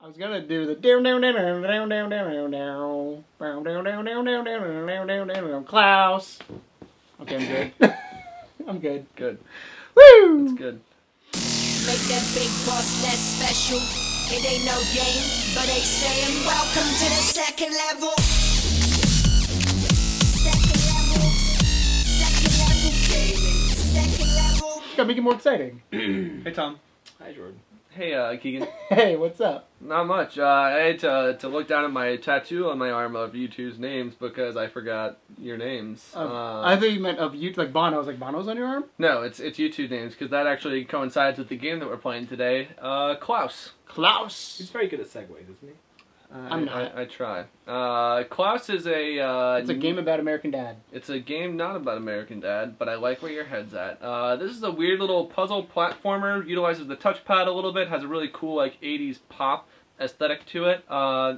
I was gonna do the down down down down down down down down down down down down down down down down Klaus. Okay, I'm good. I'm good. Good. Woo! That's good. Make that big boss less special. It ain't no game, but they saying welcome to the second level. Second level. Second level gaming. Second level. Gotta make it more exciting. Hey, Tom. Hi, Jordan. Hey, Keegan. Hey, what's up? Not much. I had to look down at my tattoo on my arm of you two's names because I forgot your names. I thought you meant of you, like Bono. I was like, Bono's on your arm? No, it's you two names because that actually coincides with the game that we're playing today. Klaus. Klaus. He's very good at segues, isn't he? I'm not. I try. Klaus is It's a game about American Dad. It's a game not about American Dad, but I like where your head's at. This is a weird little puzzle platformer. Utilizes the touchpad a little bit. Has a really cool like 80s pop aesthetic to it.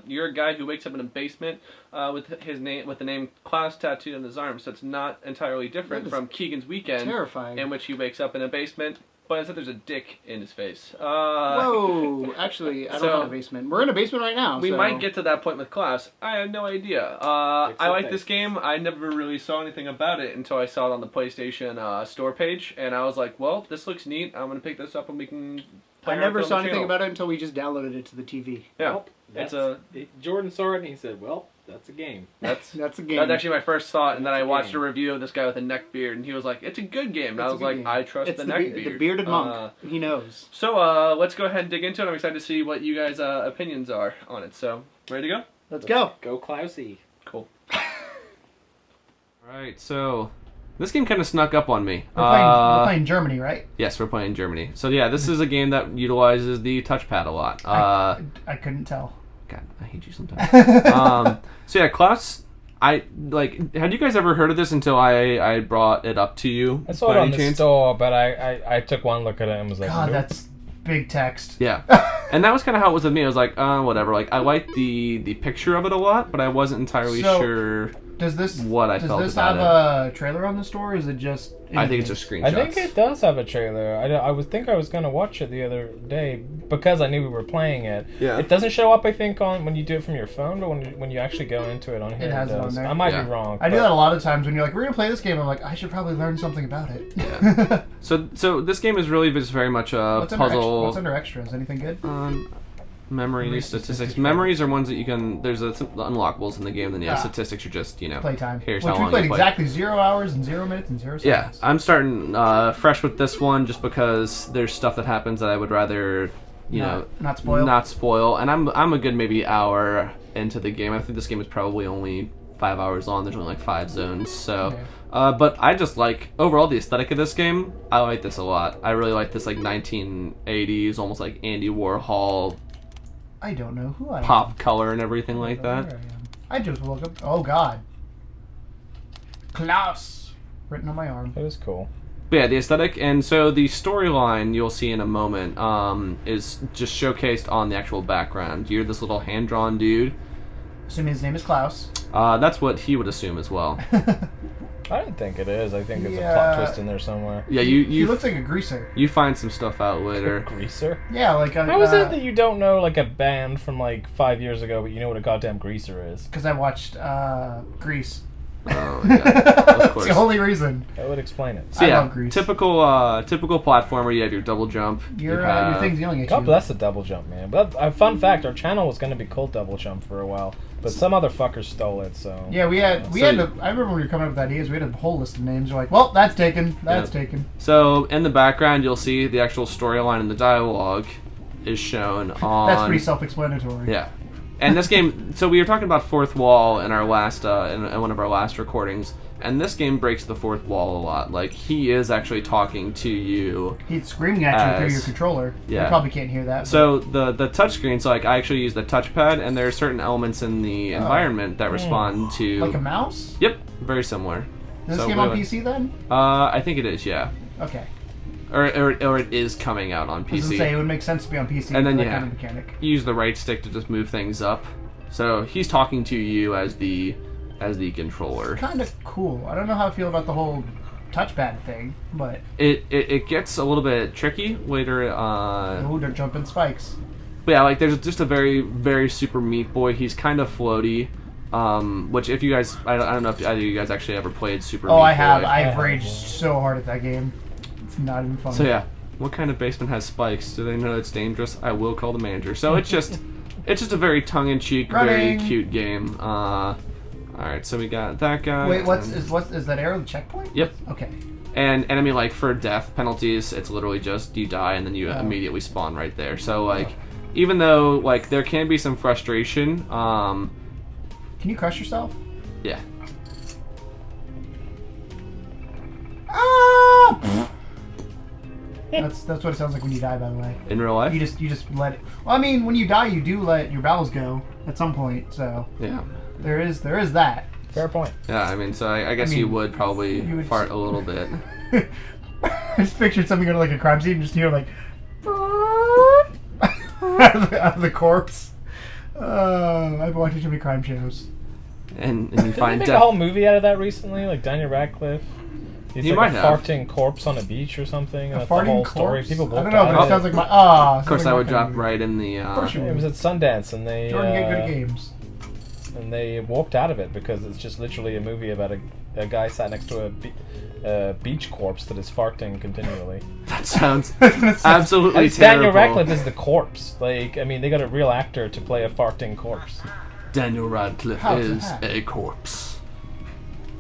You're a guy who wakes up in a basement with the name Klaus tattooed on his arm. So it's not entirely different from Keegan's Weekend, Terrifying. in which he wakes up in a basement. But instead there's a dick in his face. Whoa! Actually, I don't have a basement. We're in a basement right now. We might get to that point with Klaus. I have no idea. I like this game. I never really saw anything about it until I saw it on the PlayStation store page, and I was like, well, this looks neat. I'm going to pick this up and we can play I around never with it saw on the anything channel. about it until we just downloaded it to the TV. Yeah. Well, Jordan saw it and he said, well, that's a game. That's a game. That's actually my first thought, and then I That's a watched game. a review of this guy with a neck beard, and he was like, it's a good game. And I It's a was good like, game. I trust It's the the neck beard. The bearded monk. He knows. So let's go ahead and dig into it. I'm excited to see what you guys' opinions are on it. So, ready to go? Let's go. Go Klausy. Cool. Alright, so this game kind of snuck up on me. We're playing Germany, right? Yes, we're playing Germany. So yeah, this is a game that utilizes the touchpad a lot. I couldn't tell. God, I hate you sometimes. So yeah, Klaus, had you guys ever heard of this until I brought it up to you? I saw by it on any the chance? store, but I took one look at it and was like, God, nope. that's big text. Yeah. And that was kind of how it was with me. I was like, whatever. Like, I liked the picture of it a lot, but I wasn't entirely sure Does this what I felt Does this about have a trailer on the store? Or is it just? I think it's just screenshots. I think it does have a trailer. I would think I was going to watch it the other day because I knew we were playing it. Yeah. It doesn't show up, I think, on when you do it from your phone, but when you actually go into it on here, It has it on does. there. I might Yeah. be wrong. I do but- that a lot of times when you're like, we're gonna play this game. I'm like, I should probably learn something about it. Yeah. So this game is really just very much a What's puzzle. What's under extras? Anything good? Memories, statistics. statistics. Memories are ones that you can. There's the unlockables in the game. Then Ah. statistics are just Playtime. Here's Which how we long played you played. exactly 0 hours and 0 minutes and 0 Yeah, seconds. I'm starting fresh with this one just because there's stuff that happens that I would rather, Not spoil. not spoil. And I'm a good maybe hour into the game. I think this game is probably only 5 hours long. There's only like 5 zones. So, Okay. but I just like overall the aesthetic of this game. I like this a lot. I really like this like 1980s, almost like Andy Warhol I don't know who I am. pop color and everything like that. There I am. I just woke up. Oh God. Klaus, written on my arm. It was cool. But yeah, the aesthetic, and so the storyline you'll see in a moment is just showcased on the actual background. You're this little hand-drawn dude. Assuming his name is Klaus. That's what he would assume as well. I don't think it is. I think there's a Yeah. plot twist in there somewhere. Yeah, He you looks like a greaser. you find some stuff out later. Greaser? Yeah, like How is it that you don't know like a band from like 5 years ago, but you know what a goddamn greaser is? Because I watched Grease. Oh yeah, of That's course. the only reason. That would explain it. So I yeah, love Grease. typical platformer. You have your double jump. Your you have, thing's yelling at God you. bless the double jump, man. But fun fact, our channel was going to be called Double Jump for a while, but some other fucker stole it. So Yeah, we had So to. I remember when we were coming up with ideas, we had a whole list of names. We're like, well, that's taken. That's taken. So in the background, you'll see the actual storyline and the dialogue is shown on. That's pretty self-explanatory. Yeah. And this game, so we were talking about fourth wall in our last, in one of our last recordings, and this game breaks the fourth wall a lot. Like, he is actually talking to you. He's screaming at you through As- your controller. yeah. You probably can't hear that. So the touchscreen, so like I actually use the touchpad, and there are certain elements in the environment that respond to. like a mouse? Yep, very similar. Is this So game on really- PC then? I think it is, yeah. Okay. Or it is coming out on I was gonna PC. say it would make sense to be on PC. And then, for that yeah. kind of mechanic. You use the right stick to just move things up. So he's talking to you as the controller. Kind of cool. I don't know how I feel about the whole touchpad thing, but It gets a little bit tricky later. oh, they're jumping spikes. But yeah, like there's just a very, very super Meat Boy. He's kind of floaty. Which if you guys, I don't know if either of you guys actually ever played Super Meat Boy. Oh, I have. I've raged so hard at that game. It's not even fun. So yeah, what kind of basement has spikes? Do they know it's dangerous? I will call the manager. So it's just a very tongue-in-cheek, very cute game. All right, so we got that guy. Wait, is that arrow the checkpoint? Yep. Okay. And I mean, like for death penalties, it's literally just you die and then you immediately spawn right there. So like, even though like there can be some frustration, Can you crush yourself? yeah. Ah! That's what it sounds like when you die. By the way, In real life. you just let it. Well, I mean, when you die, you do let your battles go at some point. So Yeah. there is that. Fair point. Yeah, I mean, so I guess you would probably fart a little bit. I just pictured something going to like a crime scene, and just like out of the corpse. I've been watching too many crime shows. And you Didn't they find make a death. whole movie out of that recently? Like Daniel Radcliffe? He's He like might a have. farting corpse on a beach or something. A That's the farting whole corpse. story. People I don't looked know, at but it it. sounds like my Of course, that would drop movie. right in the. Of course you It was at Sundance, and they Jordan, get good at games. and they walked out of it because it's just literally a movie about a guy sat next to a beach corpse that is farting continually. That sounds absolutely And terrible. Daniel Radcliffe is the corpse. Like, I mean, they got a real actor to play a farting corpse Daniel Radcliffe How's is that? a corpse.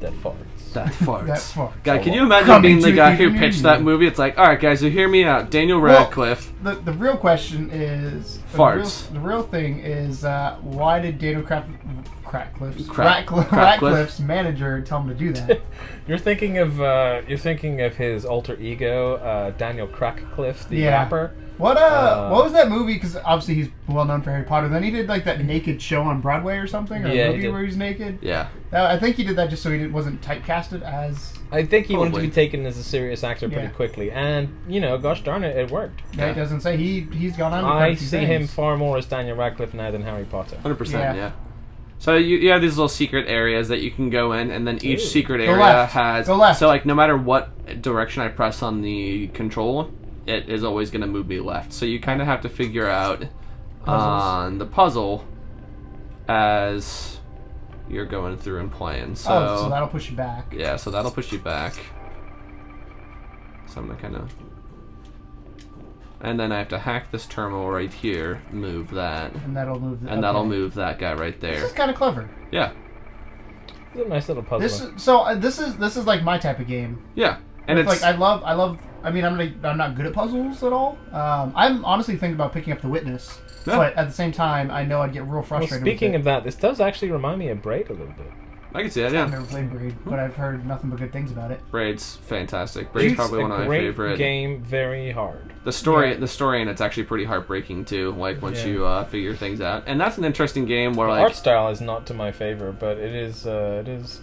that farts. That farts. That farts. God, can you imagine Coming being the to guy the who pitched that movie? It's like, all right, guys, so hear me out. Daniel Well, Radcliffe. The real question is Farts. The real thing is why did Daniel Ratcliffe's manager tell him to do that? You're thinking of his alter ego, Daniel Crackcliffe, the Yeah. rapper. What was that movie? Because obviously he's well known for Harry Potter. Then he did like that naked show on Broadway or something, or Yeah, a he movie did. where he's naked. Yeah. I think he did that just so wasn't typecasted as. I think he wanted to Probably. be taken as a serious actor pretty Yeah. quickly, and gosh darn it, it worked. Yeah, it doesn't say he's gone on. To I quite a few see him things. far more as Daniel Radcliffe now than Harry Potter. 100%, Yeah. yeah. So you have these little secret areas that you can go in, and then each Ooh. secret Go area left. has... Go left. So, like, no matter what direction I press on the control, it is always going to move me left. So you kind of have to figure out on the puzzle as you're going through and playing. So, so that'll push you back. yeah, so that'll push you back. So I'm going to kind of... And then I have to hack this terminal right here, move that, And that'll move. and that'll move that guy right This there. is kind of clever. Yeah, It's a nice little puzzle. This is like my type of game. yeah. And It's it's... like I love. I mean, I'm not good at puzzles at all. I'm honestly thinking about picking up The Witness, Yeah. but at the same time, I know I'd get real Well, frustrated. speaking with of that, this does actually remind me of Braid a little bit. I can see that, it. I've yeah. never played Braid, but I've heard nothing but good things about it. Braid's fantastic. Braid's It's probably a one of my great favorite. game, very hard. The story, Yeah. the story, and it's actually pretty heartbreaking too. Like once Yeah. you figure things out, and that's an interesting game where The like art style is not to my favor, but it is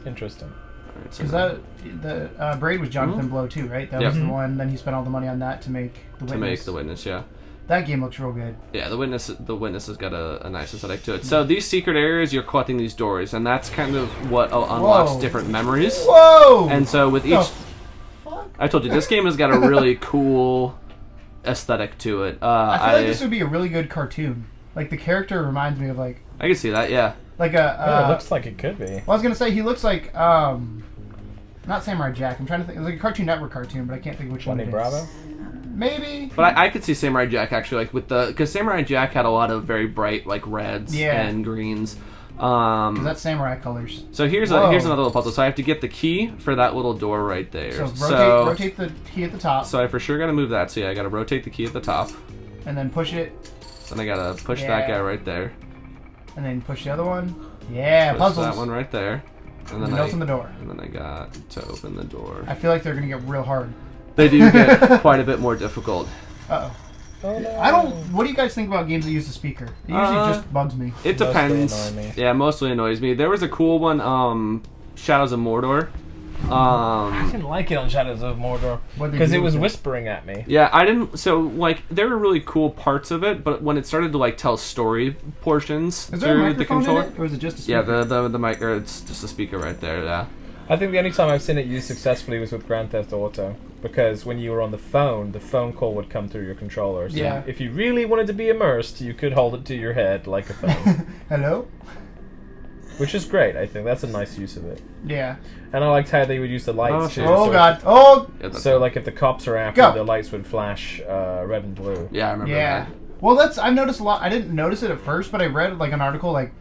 interesting. Alright, so Because the Braid was Jonathan Blow too, right? That Yep. was the one. Then he spent all the money on that to make The Witness. to make the witness, yeah, That game looks real good. yeah. The witness has got a nice aesthetic to it. So these secret areas, you're collecting these doors, and that's kind of what unlocks Whoa. different memories. Whoa! And so with each, The fuck? I told you this game has got a really cool aesthetic to it. I feel like this would be a really good cartoon. Like the character reminds me of like I can see that, yeah. a. Yeah, it looks like it could be. Well, I was gonna say he looks like not Samurai Jack. I'm trying to think. It was like a Cartoon Network cartoon, but I can't think which one. Johnny it is. Bravo? Maybe. But I could see Samurai Jack actually, like with because Samurai Jack had a lot of very bright like reds Yeah. and greens. 'Cause that's samurai colors. So here's Whoa. here's another little puzzle. So I have to get the key for that little door right there. So rotate the key at the top, So I for sure got to move that. So yeah, I got to rotate the key at the top. and then push it, Then I got to push that Yeah. guy right there. and then push the other one. Yeah, Push puzzles. that one right there. And then And open the door. And then I got to open the door. I feel like they're gonna get real hard. They do get quite a bit more difficult. Uh oh. Oh, no. I don't. What do you guys think about games that use the speaker? It usually just bugs me. It Mostly depends. annoy me. Yeah, mostly annoys me. There was a cool one, Shadows of Mordor. I didn't like it on Shadows of Mordor What'd they because do it was with it? whispering at me. Yeah, I didn't. So like, there were really cool parts of it, but when it started to like tell story portions Is there a through the microphone in controller, it, or is it just a yeah, speaker? the mic, or it's just a speaker right there. Yeah. I think the only time I've seen it used successfully was with Grand Theft Auto. because when you were on the phone call would come through your controller. So Yeah. if you really wanted to be immersed, you could hold it to your head like a phone. Hello? Which is great, I think. That's a nice use of it. Yeah. And I liked how they would use the lights too. Oh, so God. Oh! Yeah, that's So, cool. like, if the cops are after, Go. the lights would flash red and blue. Yeah, I remember Yeah. that. Well, I've noticed a lot. I didn't notice it at first, but I read, like, an article, like,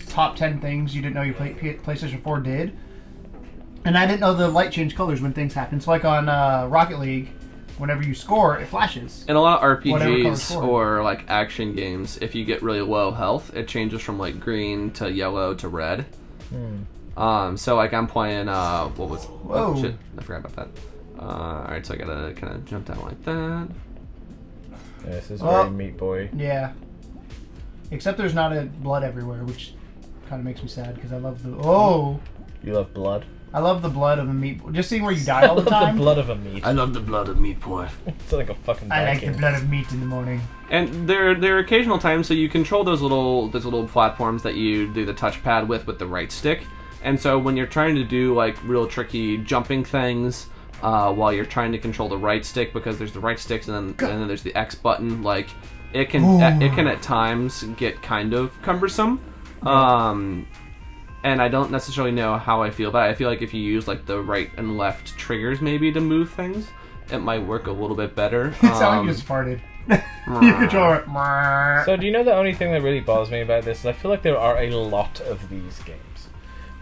top 10 things you didn't know your PlayStation 4 did. And I didn't know the light changed colors when things happen. So, like, on Rocket League, whenever you score, it flashes. In a lot of Whatever color's RPGs forward. or like action games, if you get really low health, it changes from like green to yellow to red. So like I'm playing what was Whoa. oh shit, I forgot about that. Alright, so I gotta kinda jump down like that. Yeah, this is Oh. very Meat Boy. Yeah. Except there's not a blood everywhere, which kind of makes me sad because I love the... Oh! You love blood? I love the blood of a meat... Just seeing where you die all the I love time. the blood of a meat. I love the blood of Meat Boy. It's like a fucking I like the Viking. blood of meat in the morning. And there are occasional times so you control those little platforms that you do the touchpad with the right stick. And so when you're trying to do like real tricky jumping things while you're trying to control the right stick, because there's the right sticks and then there's the X button, like it can at times get kind of cumbersome. And I don't necessarily know how I feel about it. I feel like if you use like the right and left triggers maybe to move things, it might work a little bit better. It sounded like you just farted. You control it. So do you know the only thing that really bothers me about this is I feel like there are a lot of these games.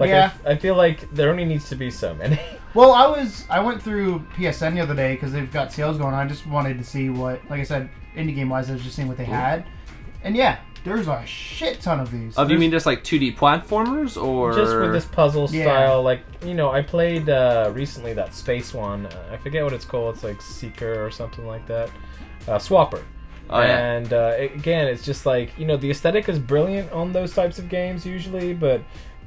Like Yeah. I feel like there only needs to be so many. Well, I went through PSN the other day because they've got sales going on. I just wanted to see what, like I said, indie game wise, I was just seeing what they had. And yeah, there's a shit ton of these. You mean just like 2D platformers or Just with this puzzle Yeah. style, like, you know, I played recently that space one. I forget what it's called. It's like Seeker or something like that. Swapper. Oh, yeah. And again, it's just like, you know, the aesthetic is brilliant on those types of games usually, but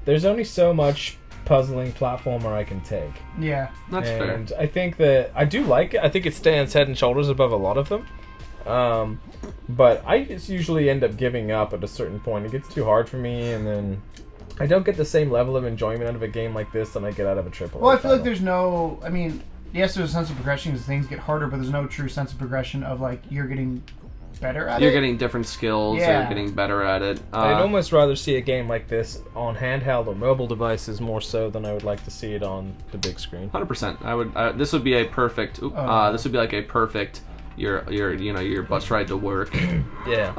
there's only so much puzzling platformer I can take. Yeah. That's fair. And I think that I do like it. I think it stands head and shoulders above a lot of them. But I just usually end up giving up at a certain point. It gets too hard for me, and then I don't get the same level of enjoyment out of a game like this that I get out of a AAA. Well, I feel like title. there's no. I mean, yes, there's a sense of progression as things get harder, but there's no true sense of progression of like you're getting better at You're it. getting different skills. Yeah. You're getting better at it. I'd almost rather see a game like this on handheld or mobile devices more so than I would like to see it on the big screen. 100%. I would. This would be a perfect. This would be like a perfect. Your bus ride to work. Yeah.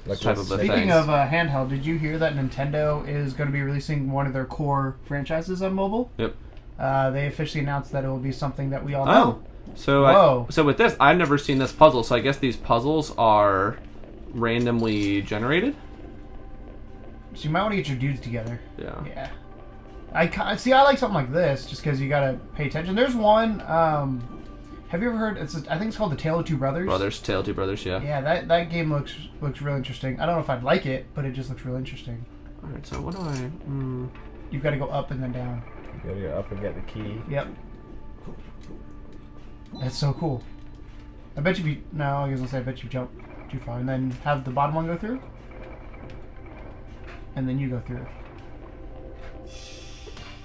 Like Type of a Speaking thing. of handheld, did you hear that Nintendo is going to be releasing one of their core franchises on mobile? Yep. They officially announced that it will be something that we all know. So with this, I've never seen this puzzle. So I guess these puzzles are randomly generated. So you might want to get your dudes together. Yeah. Yeah. I like something like this just because you got to pay attention. There's one. Have you ever heard? I think it's called The Tale of Two Brothers. Tale of Two Brothers. Yeah. Yeah, that game looks real interesting. I don't know if I'd like it, but it just looks real interesting. All right. So what do I? You've got to go up and then down. You gotta go up and get the key. Yep. That's so cool. I bet you no, I was gonna say I bet you jump too far and then have the bottom one go through. And then you go through.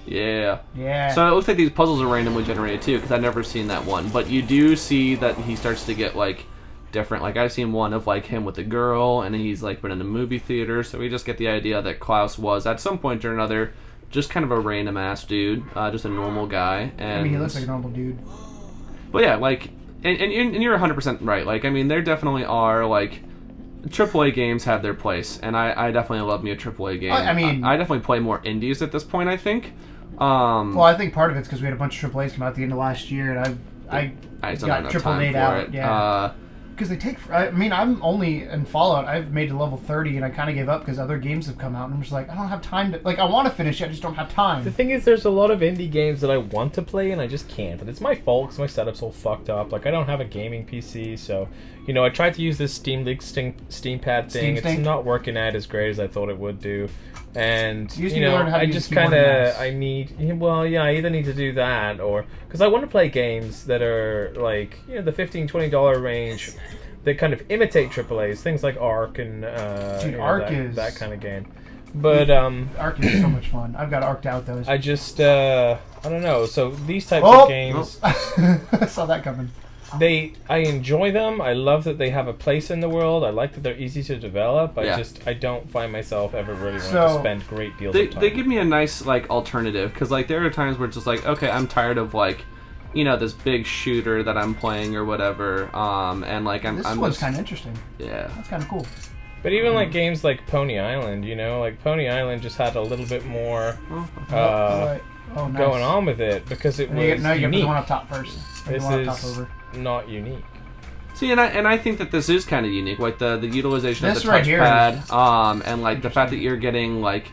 Yeah. Yeah. So it looks like these puzzles are randomly generated too, because I've never seen that one. But you do see that he starts to get like different. Like I've seen one of like him with a girl, and he's like been in a movie theater. So we just get the idea that Klaus was at some point or another just kind of a random ass dude, just a normal guy. And I mean, he looks like a normal dude. But yeah, like, and you're 100% right. Like, I mean, there definitely are like. AAA games have their place, and I definitely love me a AAA game. I mean, I definitely play more indies at this point, I think. Well, I think part of it's because we had a bunch of AAAs come out at the end of last year, and I just don't got have enough time AAA for out. it. Yeah. Because they take. I mean, I'm only in Fallout. I've made to level 30, and I kind of gave up because other games have come out, and I'm just like, I don't have time to. Like, I want to finish it, I just don't have The time. thing is, there's a lot of indie games that I want to play and I just can't. And it's my fault because my setup's all fucked up. Like, I don't have a gaming PC, so, you know, I tried to use this Steam Link Steam Pad thing. Steam It's not working out as great as I thought it would do. And, You just you need to know, learn how to I use just keyboard kind and of, mouse. I need, well, yeah, I either need to do that or, because I want to play games that are, like, you know, the $15, $20 range that kind of imitate AAAs, things like Ark and Dude, you know, Ark that is- kind of game. But Arc is so much fun. I've got arced out those. I just I don't know. So these types of games, I saw that coming. I enjoy them. I love that they have a place in the world. I like that they're easy to develop. I don't find myself ever really wanting to spend great deals of time. They give me a nice like alternative because like there are times where it's just like, okay, I'm tired of like, you know, this big shooter that I'm playing or whatever. And like This one's kind of interesting. Yeah. That's kind of cool. But even like games like Pony Island, you know, like Pony Island just had a little bit more Nice. going on with it because it was you get unique. the one up top first. This the one up top is over. not unique. See, and I think that this is kind of unique, like the utilization of This the right here touchpad, and like the fact that you're getting like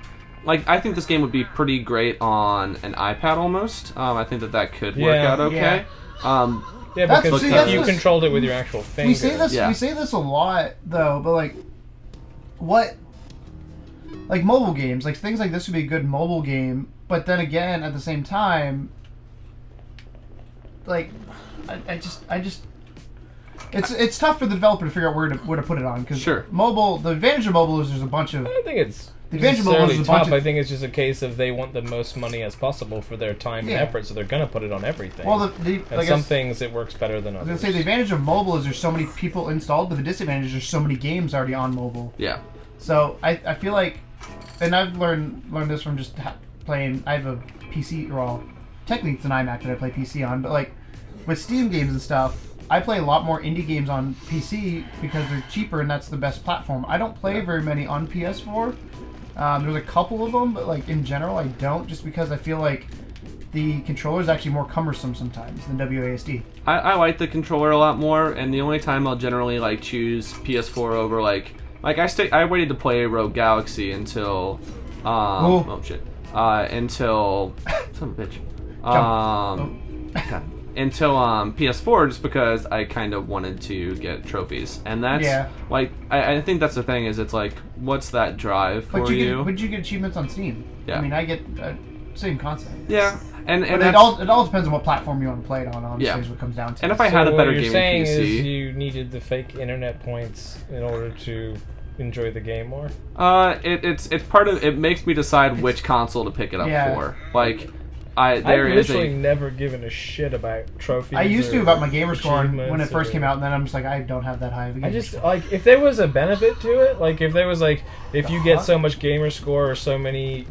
I think this game would be pretty great on an iPad almost. I think that could work out okay. Yeah, because if you controlled it with your actual finger. We say this a lot though, but like, what? Like mobile games, like things like this would be a good mobile game, but then again, at the same time, like, I just, it's tough for the developer to figure out where to put it on because mobile. The advantage of mobile is there's a bunch of. I don't think it's. The advantage of mobile is a bunch of. I think it's just a case of they want the most money as possible for their time and effort, so they're gonna put it on everything. Well, some things it works better than others. I was gonna say the advantage of mobile is there's so many people installed, but the disadvantage is there's so many games already on mobile. Yeah. So I feel like, and I've learned this from just playing. I have a PC, well, technically it's an iMac that I play PC on, but like with Steam games and stuff, I play a lot more indie games on PC because they're cheaper and that's the best platform. I don't play very many on PS4. There's a couple of them, but like in general, I don't, just because I feel like the controller is actually more cumbersome sometimes than WASD. I like the controller a lot more, and the only time I'll generally like choose PS4 over like I waited to play Rogue Galaxy until until son of a bitch until PS4 just because I kind of wanted to get trophies, and that's like I think that's the thing is it's like what's that drive for you? But you get achievements on Steam. Yeah, I mean I get same concept. Yeah. And it all depends on what platform you want to play it on. Honestly, is what it comes down to. And if I had a better game, what you're saying PC, is you needed the fake internet points in order to enjoy the game more. It's part of it makes me decide which console to pick it up for. Like, I've literally never given a shit about trophies. I used to about my gamer score when it first came out, and then I'm just like, I don't have that high of a gamer score. Like, if there was a benefit to it, like if there was like, if you get so much gamer score or so many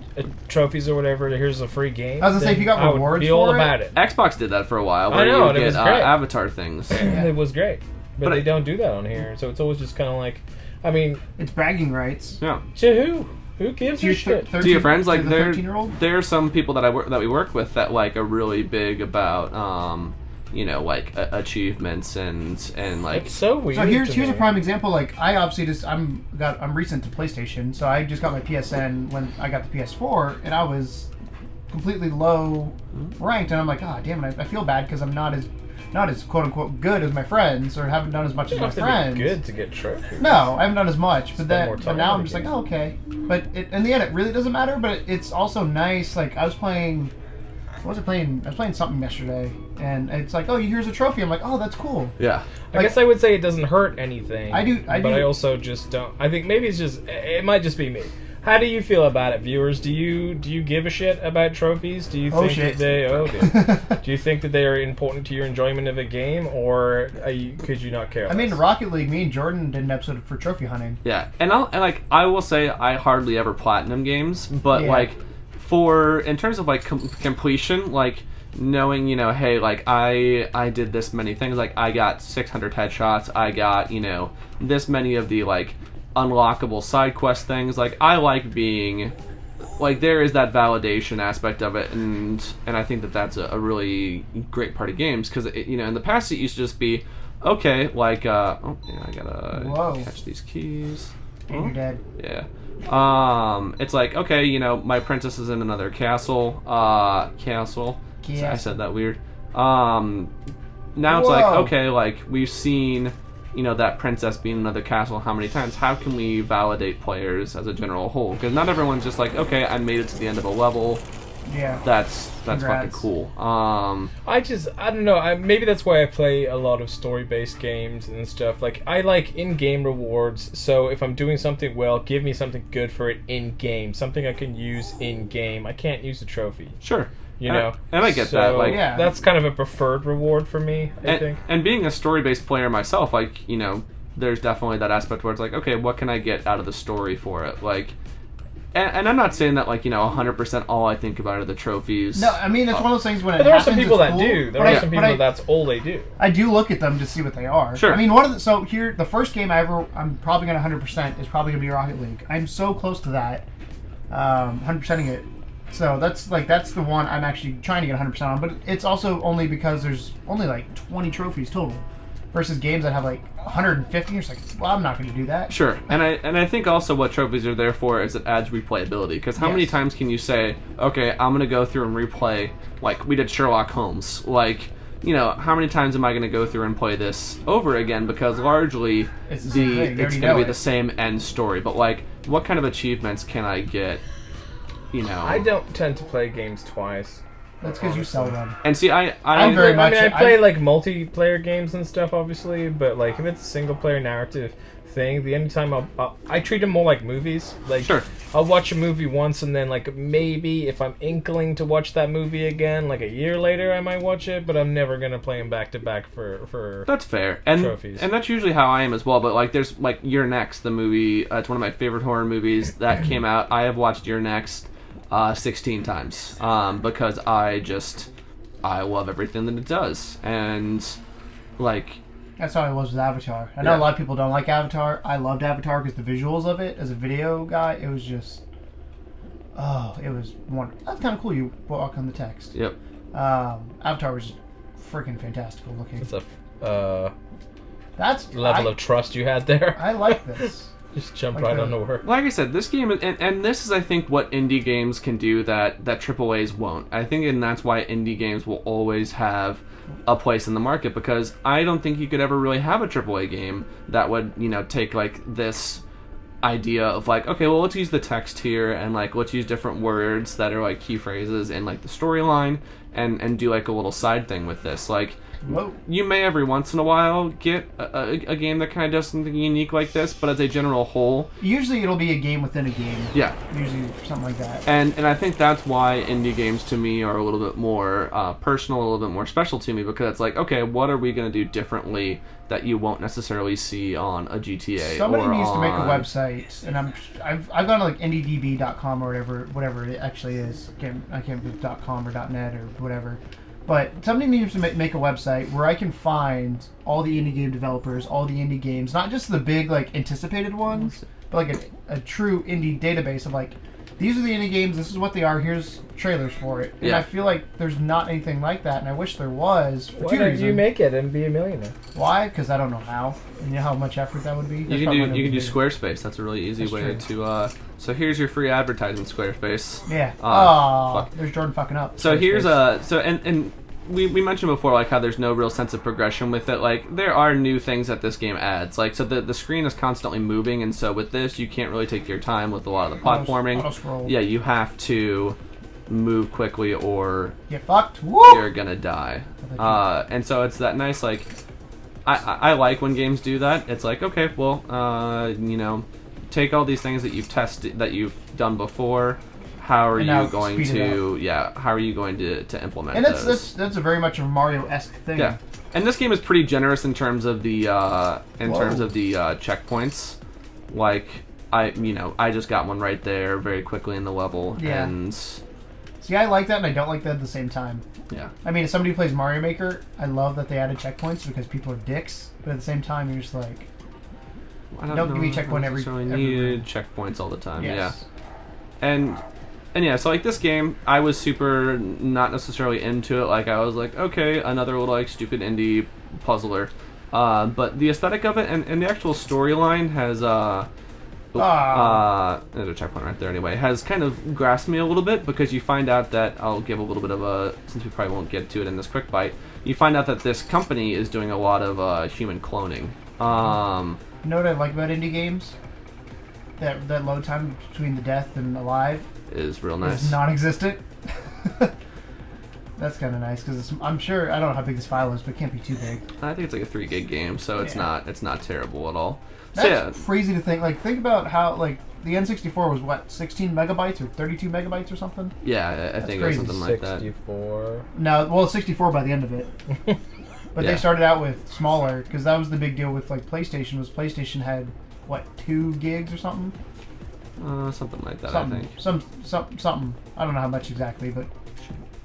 trophies or whatever, here's a free game. I was gonna say if you got rewards I would be all about it. Xbox did that for a while. Where I know, you and it get was great. avatar things. It was great, but they don't do that on here, so it's always just kind of like, I mean, it's bragging rights. Yeah. To who? Who gives a shit? To your friends, like there are some people that we work with that like are really big about you know, like achievements and like. It's so weird. So here's a prime example. Like I obviously I'm recent to PlayStation, so I just got my PSN when I got the PS4, and I was completely low ranked, and I'm like, ah, damn it, I feel bad because I'm not as quote unquote good as my friends, or haven't done as much as my friends. Be good to get trophies. No, I haven't done as much, but now I'm just like, oh, okay. But in the end, it really doesn't matter. But it's also nice. Like I was playing something yesterday, and it's like, oh, here's a trophy. I'm like, oh, that's cool. Yeah. I guess I would say it doesn't hurt anything. I do. But I also just don't. I think maybe it might just be me. How do you feel about it, viewers? Do you give a shit about trophies? Do you think that do you think that they are important to your enjoyment of a game, or could you not care less? I mean, Rocket League, me and Jordan did an episode for trophy hunting. Yeah, and I will say I hardly ever platinum games, but like in terms of like completion, like knowing, you know, hey, like I did this many things, like I got 600 headshots, I got, you know, this many of the like unlockable side quest things. Like I like being like there is that validation aspect of it, and I think that's a really great part of games because you know in the past it used to just be okay like I gotta catch these keys. And you're dead. Yeah. It's like okay, you know, my princess is in another castle. So I said that weird. Now it's like okay, like we've seen, you know, that princess being in another castle how many times? How can we validate players as a general whole? Because not everyone's just like, okay, I made it to the end of a level, Yeah. That's fucking Congrats. cool. I don't know. Maybe that's why I play a lot of story-based games and stuff. Like, I like in-game rewards. So if I'm doing something well, give me something good for it in-game, something I can use in-game. I can't use a trophy. Sure. You know, and I get that. Like, Yeah. that's kind of a preferred reward for me. I think. And being a story-based player myself, like, you know, there's definitely that aspect where it's like, okay, what can I get out of the story for it? Like, and I'm not saying that, like, you know, 100% all I think about are the trophies. No, I mean, it's one of those things when it But there are happens, some people it's that cool, do. There but are I- some but people I- that's all they do. I do look at them to see what they are. Sure. I mean, the first game I'm probably going to 100% is probably going to be Rocket League. I'm so close to that, 100%ing it. So that's the one I'm actually trying to get 100% on. But it's also only because there's only like 20 trophies total, versus games that have like 150. You're just like, well, I'm not going to do that. Sure, and I think also what trophies are there for is it adds replayability. Because how many Yes. times can you say, okay, I'm gonna go through and replay, like we did Sherlock Holmes. Like, you know, how many times am I gonna go through and play this over again? Because largely It's the same thing. You it's already gonna know be it. the same end story. But like, what kind of achievements can I get? You know, I don't tend to play games twice. That's because you sell them. and see, I'm I very much- I play like multiplayer games and stuff, obviously, but like if it's a single player narrative thing, the only time I treat them more like movies. Like, Sure. I'll watch a movie once, and then like maybe if I'm inkling to watch that movie again, like a year later, I might watch it. But I'm never gonna play them back to back for. That's fair, and trophies. and that's usually how I am as well. But like, there's like You're Next, the movie. It's one of my favorite horror movies that came out. I have watched You're Next 16 times because I love everything that it does, and like, That's how it was with Avatar. I know Yeah. a lot of people don't like Avatar. I loved Avatar because the visuals of it, as a video guy, it was just, it was wonderful. That's kind of cool. You walk on the text. yep. Avatar was freaking fantastical looking. It's a That's level of trust you had there. I like this. Just jump Like right the- on the word. Like I said, this game, and this is, I think, what indie games can do that AAAs won't. I think, and that's why indie games will always have a place in the market, because I don't think you could ever really have a AAA game that would, you know, take, like, this idea of, like, okay, well, let's use the text here, and, like, let's use different words that are, like, key phrases in, like, the storyline, and do, like, a little side thing with this. Like, Whoa. you may every once in a while get a game that kind of does something unique like this, but as a general whole, Usually it'll be a game within a game. yeah. Usually something like that. And I think that's why indie games to me are a little bit more personal, a little bit more special to me, because it's like, okay, what are we going to do differently that you won't necessarily see on a GTA? Somebody or needs to make a on- website, and I've gone to like indiedb.com or whatever it actually is. I can't remember .com or .net or whatever. But somebody needs to make a website where I can find all the indie game developers, all the indie games, not just the big like anticipated ones, but like a true indie database of like, these are the indie games, this is what they are, here's trailers for it. And Yeah. I feel like there's not anything like that, and I wish there was for Why two don't reasons. you make it and be a millionaire? Why? Because I don't know how. And you know how much effort that would be? That's You probably can not do gonna be Squarespace. That's a really easy That's way true. to. So here's your free advertisement, Squarespace. Yeah. Fuck. There's Jordan fucking up. So here's Squarespace. and we mentioned before, like, how there's no real sense of progression with it. Like, there are new things that this game adds. Like, so the screen is constantly moving, and so with this, you can't really take your time with a lot of the platforming. Auto-scroll. Yeah, you have to move quickly or Get fucked. Woo! you're gonna die. And so it's that nice, like, I like when games do that. It's like, okay, well, you know, take all these things that you've tested, that you've done before. How are And now you going speed it to? Yeah, how are you going to implement And those? that's a very much a Mario-esque thing. Yeah, and this game is pretty generous in terms of the Whoa. checkpoints. Like, I just got one right there very quickly in the level, Yeah. and See, I like that, and I don't like that at the same time. yeah. I mean, as somebody who plays Mario Maker, I love that they added checkpoints because people are dicks. But at the same time, you're just like, I Don't give me know if I checkpoint every necessarily room. needed checkpoints all the time. yes. Yeah, and yeah, so like this game, I was super not necessarily into it. Like, I was like, okay, another little like stupid indie puzzler. But the aesthetic of it and the actual storyline has there's a checkpoint right there anyway, has kind of grasped me a little bit, because you find out that, I'll give a little bit of a, since we probably won't get to it in this quick bite, you find out that this company is doing a lot of human cloning. You know what I like about indie games? That load time between the death and alive Is real nice. is non-existent. That's kind of nice because I'm sure, I don't know how big this file is, but it can't be too big. I think it's like a 3 gig game, so it's Yeah. not terrible at all. So That's crazy to think. Like, think about how, like, the N64 was what, 16 megabytes or 32 megabytes or something? yeah, I think it was crazy. something like that. 64. No, well, 64 by the end of it. But Yeah. they started out with smaller because that was the big deal with like PlayStation. Was PlayStation had what 2 gigs or something? Something like that, Something, I think. something. I don't know how much exactly, but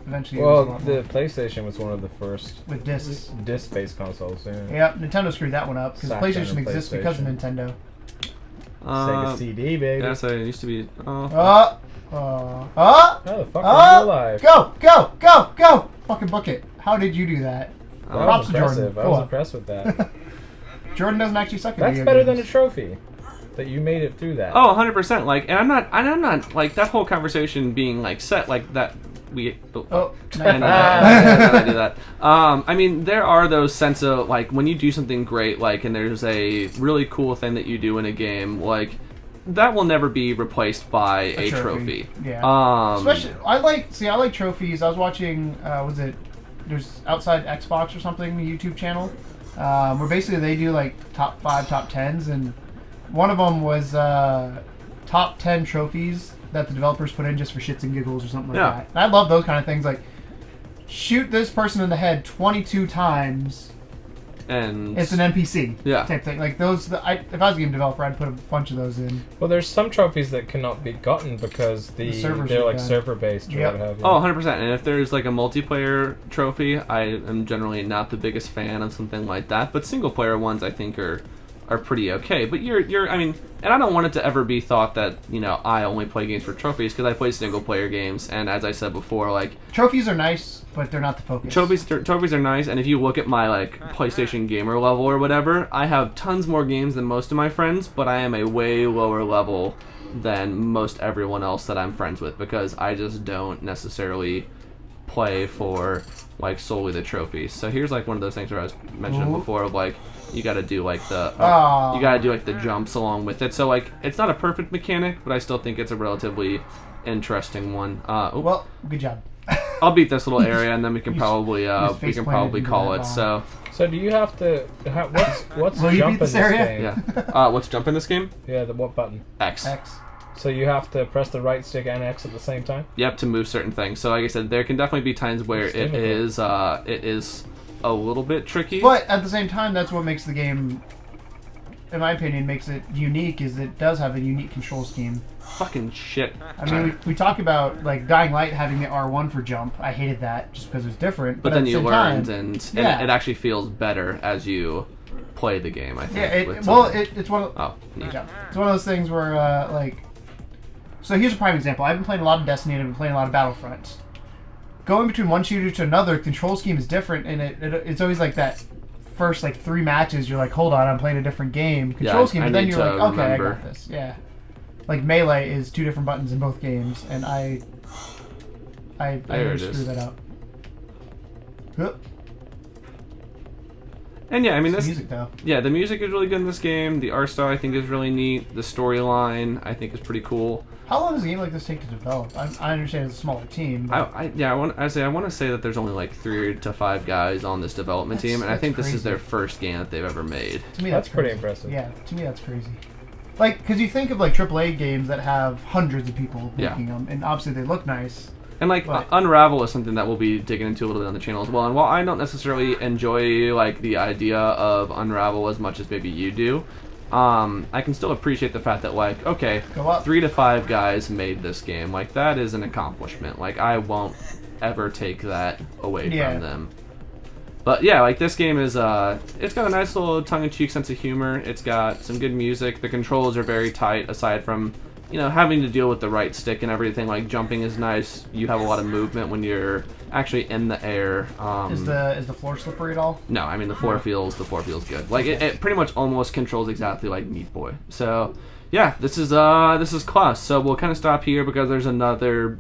eventually. It was a Well, lot the more. PlayStation was one of the first With discs. disc-based consoles. Yeah. Yep, Nintendo screwed that one up because Saturn PlayStation and exists because of PlayStation. Nintendo. Sega CD, baby. Yeah, so it used to be. Oh, How the fuck are you alive? Go! Fucking book it. How did you do that? That Props was to Jordan. impressive. I Go was on. impressed with that. Jordan doesn't actually suck at That's video better than a games. trophy. That you made it through that. Oh, 100%. Like, and I'm not like that whole conversation being like set like that. We. Oh, I know that. I do that. I mean, there are those sense of like when you do something great, like, and there's a really cool thing that you do in a game, like that will never be replaced by a trophy. Yeah. Especially, I like trophies. I was watching, there's Outside Xbox or something, the YouTube channel, where basically they do like top 5, top 10s, and one of them was top 10 trophies that the developers put in just for shits and giggles or something like Yeah. that. And I love those kind of things, like shoot this person in the head 22 times. And It's an NPC Yeah. type thing. Like those, if I was a game developer, I'd put a bunch of those in. Well, there's some trophies that cannot be gotten because The servers they're are like done. server-based or Yep. what have you. Oh, 100%. And if there's like a multiplayer trophy, I am generally not the biggest fan of something like that. But single player ones, I think, are pretty okay. But I mean, and I don't want it to ever be thought that, you know, I only play games for trophies because I play single player games. And as I said before, like, Trophies are nice, but they're not the focus. trophies are nice. And if you look at my like PlayStation gamer level or whatever, I have tons more games than most of my friends, but I am a way lower level than most everyone else that I'm friends with because I just don't necessarily play for like solely the trophies. So here's like one of those things where I was mentioning Ooh. before of like you got to do like Aw. you got to do like the jumps along with it. So like it's not a perfect mechanic, but I still think it's a relatively interesting one. Well, good job. I'll beat this little area and then we can You probably just we can faceplanted probably into call that it. bomb. So So do you have to? What's Will you jump beat in this this area? game? yeah, what's jump in this game? Yeah. What button? X. X. So you have to press the right stick and X at the same time. Yep, to move certain things. So like I said, there can definitely be times where It's it difficult. is a little bit tricky. But at the same time, that's what makes the game, in my opinion, makes it unique. Is it does have a unique control scheme. Fucking shit. I mean, we talk about like Dying Light having the R1 for jump. I hated that just because it was different. But at then the you same learned, time, and yeah. it actually feels better as you play the game. I think. Yeah. with Well, something. it's one. Of, Oh, neat. yeah, it's one of those things where like. So here's a prime example. I've been playing a lot of Destiny and I've been playing a lot of Battlefront. Going between one shooter to another, control scheme is different, and it's always like that. First like 3 matches, you're like, hold on, I'm playing a different game. Control Yeah, scheme, I but then need you're to like, okay, remember. I got this. Yeah. Like Melee is 2 different buttons in both games, and I There really it screw is. that up. Hup. And yeah, I mean It's this. music though. Yeah, the music is really good in this game. The art style I think is really neat. The storyline I think is pretty cool. How long does a game like this take to develop? I understand it's a smaller team. But I want to say that there's only like 3 to 5 guys on this development team, and I That's think this is crazy. their first game that they've ever made. to me, That's pretty crazy. impressive. Yeah, to me that's crazy. Like, because you think of like AAA games that have hundreds of people Yeah. making them, and obviously they look nice. And like Right. Unravel is something that we'll be digging into a little bit on the channel as well. And while I don't necessarily enjoy like the idea of Unravel as much as maybe you do, I can still appreciate the fact that like, okay, Go up. 3 to 5 guys made this game. Like that is an accomplishment. Like I won't ever take that away Yeah. from them. But yeah, like this game is it's got a nice little tongue-in-cheek sense of humor. It's got some good music. The controls are very tight aside from, you know, having to deal with the right stick and everything. Like jumping is nice. You have a lot of movement when you're actually in the air. Is the floor slippery at all? No, I mean the floor feels good. Like it pretty much almost controls exactly like Meat Boy. So yeah, this is Klaus. So we'll kind of stop here because there's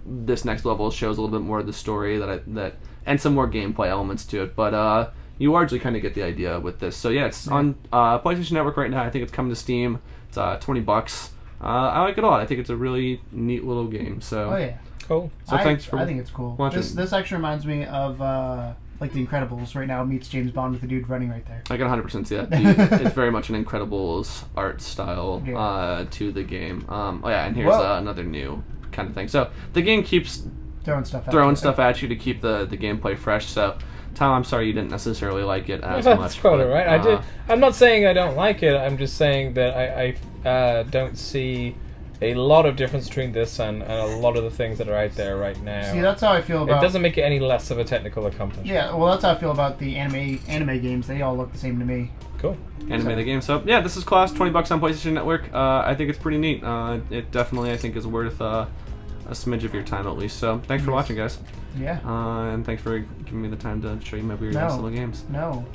this next level shows a little bit more of the story that and some more gameplay elements to it. But you largely kind of get the idea with this. So yeah, it's on PlayStation Network right now. I think it's coming to Steam. It's $20. I like it a lot. I think it's a really neat little game. So Oh yeah. Cool. So thanks for I think it's cool. watching. This actually reminds me of like The Incredibles right now meets James Bond with the dude running right there. I can 100% see that. It's very much an Incredibles art style to the game. Oh yeah, and here's another new kind of thing. So the game keeps Throwing stuff at you to keep the gameplay fresh. So Tom, I'm sorry you didn't necessarily like it as That's much. probably right. I'm not saying I don't like it. I'm just saying that I don't see a lot of difference between this and a lot of the things that are out there right now. See, that's how I feel about. It doesn't make it any less of a technical accomplishment. Yeah, well, that's how I feel about the anime games. They all look the same to me. Cool. Anime the game. So yeah, this is Klaus, $20 on PlayStation Network. I think it's pretty neat. It definitely, I think, is worth a smidge of your time at least. So thanks for watching, guys. Yeah. And thanks for giving me the time to show you my weird ass little games. No.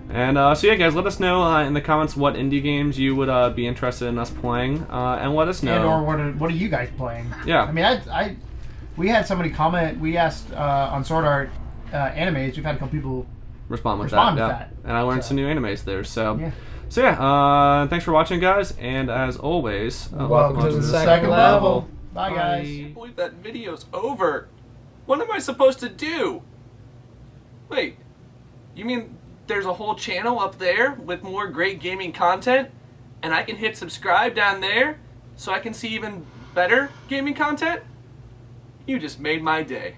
And so yeah, guys, let us know in the comments what indie games you would be interested in us playing, and let us know. And or what are you guys playing? Yeah. I mean, we had somebody comment. We asked on Sword Art animes. We've had a couple people respond with that. Yeah. And I learned some new animes there. So yeah. So yeah, thanks for watching, guys, and as always, welcome to the second level. Bye, guys. I can't believe that video's over. What am I supposed to do? Wait, you mean there's a whole channel up there with more great gaming content, and I can hit subscribe down there so I can see even better gaming content? You just made my day.